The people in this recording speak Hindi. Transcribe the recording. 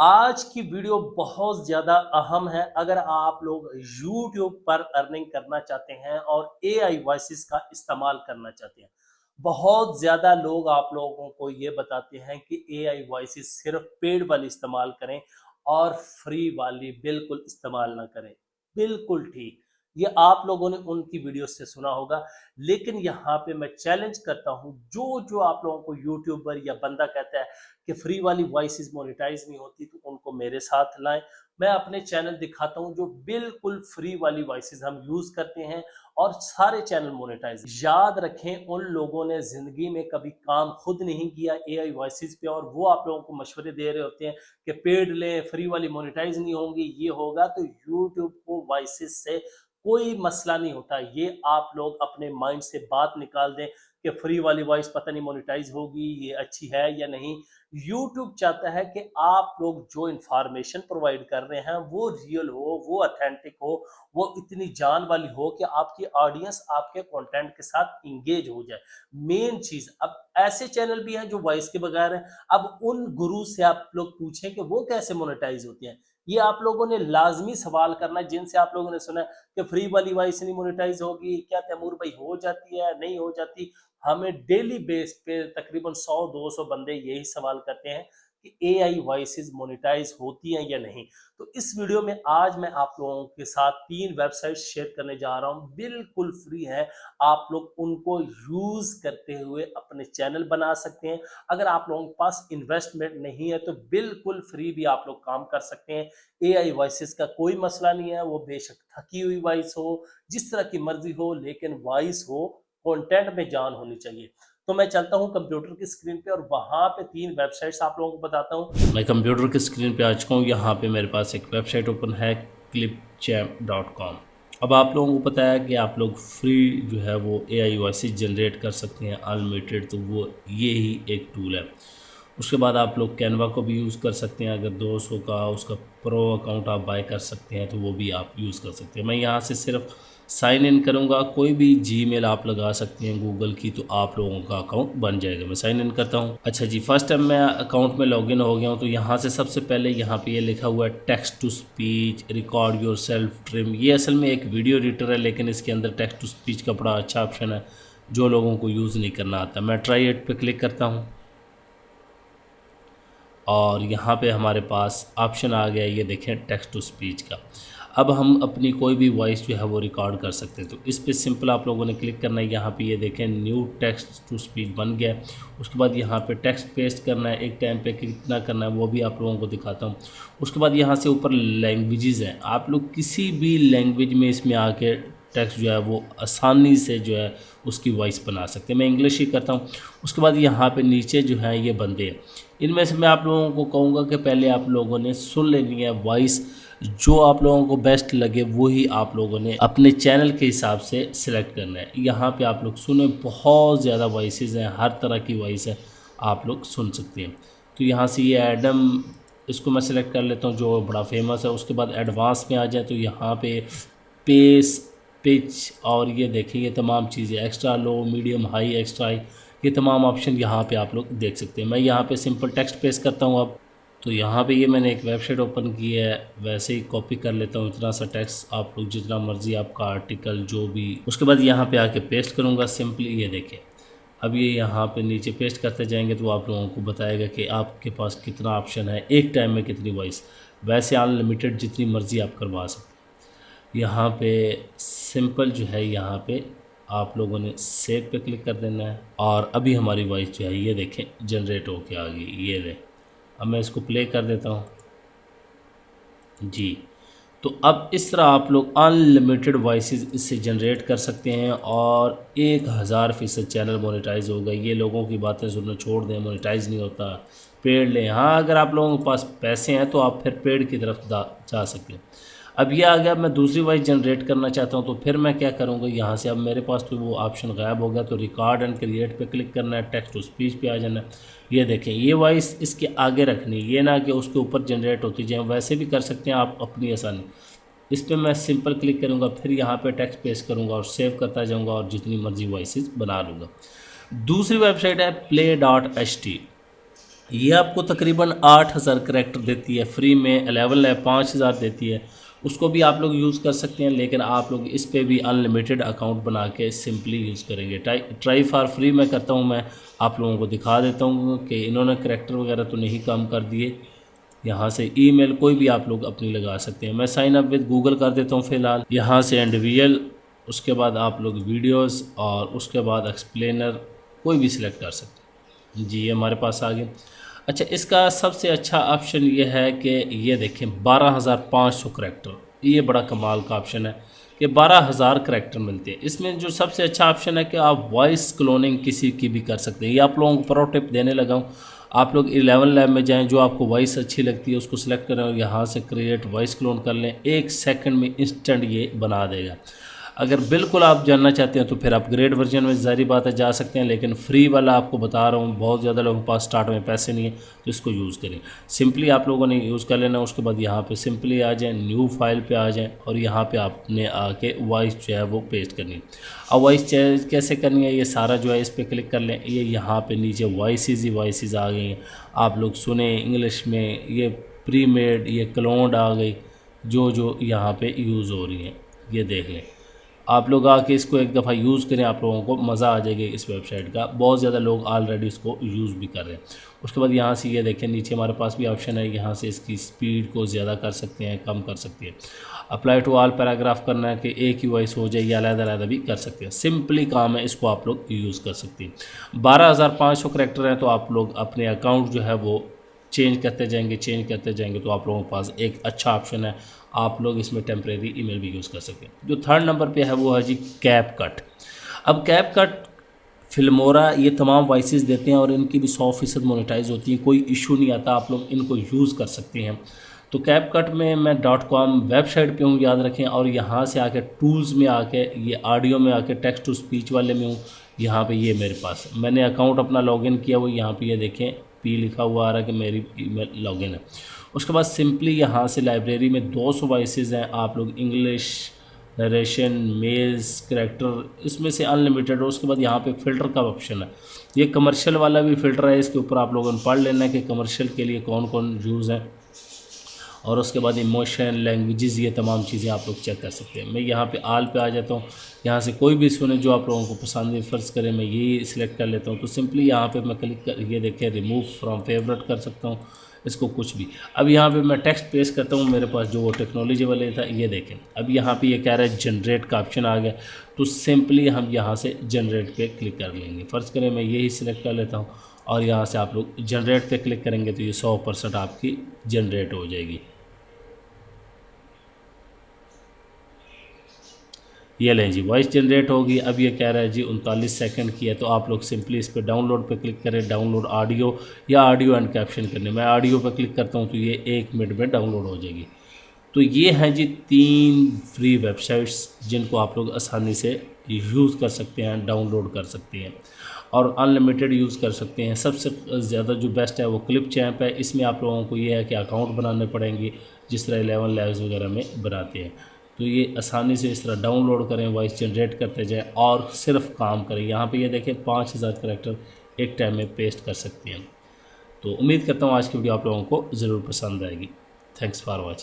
आज की वीडियो बहुत ज़्यादा अहम है। अगर आप लोग YouTube पर अर्निंग करना चाहते हैं और AI वॉइसेस का इस्तेमाल करना चाहते हैं, बहुत ज़्यादा लोग आप लोगों को ये बताते हैं कि AI वॉइसेस सिर्फ पेड वाली इस्तेमाल करें और फ्री वाली बिल्कुल इस्तेमाल ना करें। बिल्कुल ठीक, ये आप लोगों ने उनकी वीडियो से सुना होगा। लेकिन यहाँ पे मैं चैलेंज करता हूँ, जो जो आप लोगों को यूट्यूबर या बंदा कहता है कि फ्री वाली वॉइसेस मोनेटाइज नहीं होती, तो उनको मेरे साथ लाएं। मैं अपने चैनल दिखाता हूं जो बिल्कुल फ्री वाली वॉइसेस हम यूज करते हैं और सारे चैनल मोनेटाइज। याद रखें, उन लोगों ने जिंदगी में कभी काम खुद नहीं किया एआई वॉइसेस पे, और वो आप लोगों को मशवरे दे रहे होते हैं कि पेड लें, फ्री वाली मोनेटाइज नहीं होंगी, ये होगा। तो यूट्यूब को वॉइसेस से कोई मसला नहीं होता। ये आप लोग अपने माइंड से बात निकाल दें कि फ्री वाली वॉइस पता नहीं मोनेटाइज होगी, ये अच्छी है या नहीं। यूट्यूब चाहता है कि आप लोग जो इंफॉर्मेशन प्रोवाइड कर रहे हैं वो रियल हो, वो अथेंटिक हो, वो इतनी जान वाली हो कि आपकी ऑडियंस आपके कंटेंट के साथ इंगेज हो जाए। मेन चीज, अब ऐसे चैनल भी हैं जो वॉइस के बगैर हैं। अब उन गुरु से आप लोग पूछें कि वो कैसे मोनेटाइज होते हैं। ये आप लोगों ने लाजमी सवाल करना है जिनसे आप लोगों ने सुना है कि फ्री वाली वॉइस नहीं मोनेटाइज होगी, क्या तैमूर भाई हो जाती है नहीं हो जाती। हमें डेली बेस पे तकरीबन 100-200 बंदे यही सवाल करते हैं कि एआई वॉइसेस मोनेटाइज होती हैं या नहीं। तो इस वीडियो में आज मैं आप लोगों के साथ 3 वेबसाइट शेयर करने जा रहा हूं, बिल्कुल फ्री है। आप लोग उनको यूज करते हुए अपने चैनल बना सकते हैं। अगर आप लोगों के पास इन्वेस्टमेंट नहीं है तो बिल्कुल फ्री भी आप लोग काम कर सकते हैं। एआई वॉइसेस का कोई मसला नहीं है, वो बेशक थकी हुई वॉइस हो, जिस तरह की मर्जी हो, लेकिन वॉइस हो, कंटेंट में जान होनी चाहिए। तो मैं चलता हूं कंप्यूटर की स्क्रीन पे और वहां पे 3 वेबसाइट्स आप लोगों को बताता हूं। मैं कंप्यूटर की स्क्रीन पे आ चुका हूं। यहाँ पे मेरे पास एक वेबसाइट ओपन है, clipchamp.com। अब आप लोगों को पता है कि आप लोग फ्री जो है वो एआई वॉइसेस जनरेट कर सकते हैं अनलिमिटेड, तो वो ये ही एक टूल है। उसके बाद आप लोग कैनवा को भी यूज़ कर सकते हैं। अगर 200 का उसका प्रो अकाउंट आप बाय कर सकते हैं तो वो भी आप यूज़ कर सकते हैं। मैं यहाँ से सिर्फ साइन इन करूँगा। कोई भी जीमेल आप लगा सकते हैं गूगल की, तो आप लोगों का अकाउंट बन जाएगा। मैं साइन इन करता हूँ। अच्छा जी, फर्स्ट टाइम मैं अकाउंट में लॉगिन हो गया हूँ। तो यहाँ से सबसे पहले यहाँ पे ये लिखा हुआ है text to speech record yourself trim. ये असल में एक वीडियो एडिटर है, लेकिन इसके अंदर टेक्स्ट टू स्पीच का बड़ा अच्छा ऑप्शन है जो लोगों को यूज़ नहीं करना आता। मैं ट्राई इट पे क्लिक करता हूँ और यहाँ पे हमारे पास ऑप्शन आ गया, ये देखें टेक्स्ट टू स्पीच का। अब हम अपनी कोई भी वॉइस जो है वो रिकॉर्ड कर सकते हैं। तो इस पे सिंपल आप लोगों ने क्लिक करना है। यहाँ पे ये देखें न्यू टेक्स्ट टू स्पीच बन गया है। उसके बाद यहाँ पे टेक्स्ट पेस्ट करना है, एक टाइम पे कितना करना है वो भी आप लोगों को दिखाता हूँ। उसके बाद यहाँ से ऊपर लैंग्वेजेस हैं, आप लोग किसी भी लैंग्वेज में इसमें आके टेक्स्ट जो है वो आसानी से जो है उसकी वॉइस बना सकते हैं। मैं इंग्लिश ही करता हूँ। उसके बाद यहाँ पे नीचे जो है ये बंदे हैं। इनमें से मैं आप लोगों को कहूँगा कि पहले आप लोगों ने सुन लेनी है वॉइस, जो आप लोगों को बेस्ट लगे वही आप लोगों ने अपने चैनल के हिसाब से सिलेक्ट करना है। यहाँ पे आप लोग सुने, बहुत ज़्यादा वॉइसेस हैं, हर तरह की वॉइस है, आप लोग सुन सकते हैं। तो यहाँ से ये एडम, इसको मैं सिलेक्ट कर लेता हूँ जो बड़ा फेमस है। उसके बाद एडवांस में आ जाए तो यहाँ पे पेस, पिच और ये देखिए ये तमाम चीज़ें, एक्स्ट्रा लो, मीडियम हाई, एक्स्ट्रा हाई, ये तमाम ऑप्शन यहाँ पे आप लोग देख सकते हैं। मैं यहाँ पे सिंपल टेक्स्ट पेस्ट करता हूँ। अब तो यहाँ पे ये मैंने एक वेबसाइट ओपन की है, वैसे ही कॉपी कर लेता हूँ इतना सा टेक्स्ट, आप लोग जितना मर्जी आपका आर्टिकल जो भी। उसके बाद यहाँ पे आके पेस्ट करूँगा सिंपली, ये देखें। अब ये यहाँ पे नीचे पेस्ट करते जाएंगे तो आप लोगों को बताएगा कि आपके पास कितना ऑप्शन है, एक टाइम में कितनी वॉइस। वैसे अनलिमिटेड जितनी मर्जी आप करवा सकते हैं। यहाँ पे सिंपल जो है, यहाँ पे आप लोगों ने सेव पे क्लिक कर देना है और अभी हमारी वॉइस जो है ये देखें जनरेट होके आ गई, ये रहे। अब मैं इसको प्ले कर देता हूँ जी। तो अब इस तरह आप लोग अनलिमिटेड वॉइसेस इससे जनरेट कर सकते हैं और 1000% चैनल मोनेटाइज होगा। ये लोगों की बातें सुनना छोड़ दें, मोनेटाइज नहीं होता, पेड लें। हाँ, अगर आप लोगों के पास पैसे हैं तो आप फिर पेड की तरफ जा सकते हैं। अब ये आ गया, मैं दूसरी वॉइस जनरेट करना चाहता हूँ तो फिर मैं क्या करूँगा, यहाँ से अब मेरे पास तो वो ऑप्शन गायब हो गया। तो रिकॉर्ड एंड क्रिएट पे क्लिक करना है, टेक्स्ट टू स्पीच पे आ जाना है। ये देखें, ये वॉइस इसके आगे रखनी है, ये ना कि उसके ऊपर जनरेट होती जाए। वैसे भी कर सकते हैं आप अपनी आसानी। इस पर मैं सिंपल क्लिक करूँगा, फिर यहाँ पे टेक्स्ट पेस्ट करूँगा और सेव करता जाऊँगा और जितनी मर्जी वॉइसेस बना लूँगा। दूसरी वेबसाइट है play.ht। ये आपको तकरीबन 8,000 करैक्टर देती है फ्री में। 11 लैब 5,000 देती है, उसको भी आप लोग यूज़ कर सकते हैं, लेकिन आप लोग इस पे भी अनलिमिटेड अकाउंट बना के सिंपली यूज़ करेंगे। ट्राई फॉर फ्री मैं करता हूँ, मैं आप लोगों को दिखा देता हूँ कि इन्होंने करैक्टर वगैरह तो नहीं कम कर दिए। यहाँ से ईमेल कोई भी आप लोग अपनी लगा सकते हैं। मैं साइन अप विद गूगल कर देता हूँ फ़िलहाल। यहाँ से इंडिविजुअल, उसके बाद आप लोग वीडियोस और उसके बाद एक्सप्लेनर कोई भी सिलेक्ट कर सकते हैं। जी ये हमारे पास आ गया। अच्छा, इसका सबसे अच्छा ऑप्शन ये है कि ये देखें 12,500 करैक्टर, ये बड़ा कमाल का ऑप्शन है कि 12,000 करैक्टर मिलते हैं। इसमें जो सबसे अच्छा ऑप्शन है कि आप वॉइस क्लोनिंग किसी की भी कर सकते हैं। ये आप लोगों को प्रो टिप देने लगा हूँ। आप लोग 11 लैब में जाएं, जो आपको वॉइस अच्छी लगती है उसको सिलेक्ट करें और यहाँ से क्रिएट वॉइस क्लोन कर लें। 1 सेकंड में इंस्टेंट ये बना देगा। अगर बिल्कुल आप जानना चाहते हैं तो फिर अपग्रेड वर्जन में ज़ाहिर बात है जा सकते हैं, लेकिन फ्री वाला आपको बता रहा हूँ, बहुत ज़्यादा लोगों के पास स्टार्ट में पैसे नहीं है, तो इसको यूज़ करें। सिंपली आप लोगों ने यूज़ कर लेना। उसके बाद यहाँ पे सिंपली आ जाएं, न्यू फाइल पे आ जाएं और यहाँ पे आपने आके वॉइस जो है वो पेस्ट करनी है। अब वॉइस कैसे करनी है, ये सारा जो है इस पर क्लिक कर लें। ये यहाँ पर नीचे वॉइसेस ही वॉइसेस आ गई हैं, आप लोग सुने इंग्लिश में। ये प्री मेड, ये क्लोन्ड आ गई, जो यहाँ पर यूज़ हो रही हैं, ये देख लें। आप लोग आके इसको एक दफ़ा यूज़ करें, आप लोगों को मज़ा आ जाएगा इस वेबसाइट का। बहुत ज़्यादा लोग ऑलरेडी इसको यूज़ भी कर रहे हैं। उसके बाद यहाँ से ये देखें, नीचे हमारे पास भी ऑप्शन है, यहाँ से इसकी स्पीड को ज़्यादा कर सकते हैं, कम कर सकते हैं। अप्लाई टू ऑल पैराग्राफ करना है कि एक ही वॉइस हो जाए या अलग-अलग भी कर सकते हैं। सिंपली काम है, इसको आप लोग यूज़ कर सकते हैं। 12,500 करैक्टर हैं, तो आप लोग अपने अकाउंट जो है वो चेंज करते जाएंगे तो आप लोगों के पास एक अच्छा ऑप्शन है। आप लोग इसमें टेम्परेरी ईमेल भी यूज़ कर सकते हैं। जो थर्ड नंबर पे है वो है जी कैप कट। अब कैप कट, फिल्मोरा, ये तमाम वॉइसेस देते हैं और इनकी भी 100% मोनेटाइज होती है, कोई इशू नहीं आता, आप लोग इनको यूज़ कर सकते हैं। तो कैप कट में मैं .com वेबसाइट पे हूँ, याद रखें। और यहाँ से आके टूल्स में आके, ये ऑडियो में आके टेक्स्ट टू स्पीच वाले में हूँ। यहाँ पे ये मेरे पास मैंने अकाउंट अपना लॉगिन किया हुआ, यहाँ पे ये देखें पी लिखा हुआ आ रहा है कि मेरी ईमेल लॉगिन है। उसके बाद सिंपली यहाँ से लाइब्रेरी में 200 वॉइसेस हैं, आप लोग इंग्लिश, नरेशन, मेल्स, करैक्टर, इसमें से अनलिमिटेड हो। उसके बाद यहाँ पे फ़िल्टर का ऑप्शन है, ये कमर्शियल वाला भी फ़िल्टर है, इसके ऊपर आप लोगों ने पढ़ लेना है कि कमर्शियल के लिए कौन कौन यूज़ हैं। और उसके बाद इमोशन, लैंग्वेजेस, ये तमाम चीज़ें आप लोग चेक कर सकते हैं। मैं यहाँ पे आल पे आ जाता हूँ, यहाँ से कोई भी सुने जो आप लोगों को पसंद है, फ़र्ज़ करें मैं यही सिलेक्ट कर लेता हूँ। तो सिंपली यहाँ पे मैं क्लिक कर, ये देखें रिमूव फ्रॉम फेवरेट कर सकता हूँ इसको, कुछ भी। अब यहाँ पे मैं टेक्स्ट पेस्ट करता हूँ, मेरे पास जो वो टेक्नोलॉजी वाले था, ये देखें। अब यहाँ पे ये कह रहा है जनरेट का ऑप्शन आ गया, तो सिंपली हम यहाँ से जनरेट पे क्लिक कर लेंगे। फ़र्ज़ करें मैं यही सिलेक्ट कर लेता हूँ और यहाँ से आप लोग जनरेट पे क्लिक करेंगे तो ये 100% आपकी जनरेट हो जाएगी। ये लें जी, वॉइस जनरेट होगी। अब ये कह रहा है जी 39 सेकंड की है, तो आप लोग सिंपली इस पर डाउनलोड पे क्लिक करें, डाउनलोड ऑडियो या ऑडियो एंड कैप्शन करने। मैं ऑडियो पे क्लिक करता हूँ तो ये 1 मिनट में डाउनलोड हो जाएगी। तो ये हैं जी 3 फ्री वेबसाइट्स जिनको आप लोग आसानी से यूज़ कर सकते हैं, डाउनलोड कर सकते हैं और अनलिमिटेड यूज़ कर सकते हैं। सबसे ज़्यादा जो बेस्ट है वो क्लिप चैम्प है। इसमें आप लोगों को ये है कि अकाउंट बनाने पड़ेंगे, जिस तरह 11 लैब्स वगैरह में बनाते हैं। तो ये आसानी से इस तरह डाउनलोड करें, वॉइस जनरेट करते जाएं और सिर्फ काम करें। यहाँ पे ये देखें 5,000 करैक्टर एक टाइम में पेस्ट कर सकते हैं। तो उम्मीद करता हूँ आज की वीडियो आप लोगों को ज़रूर पसंद आएगी। Thanks for watching.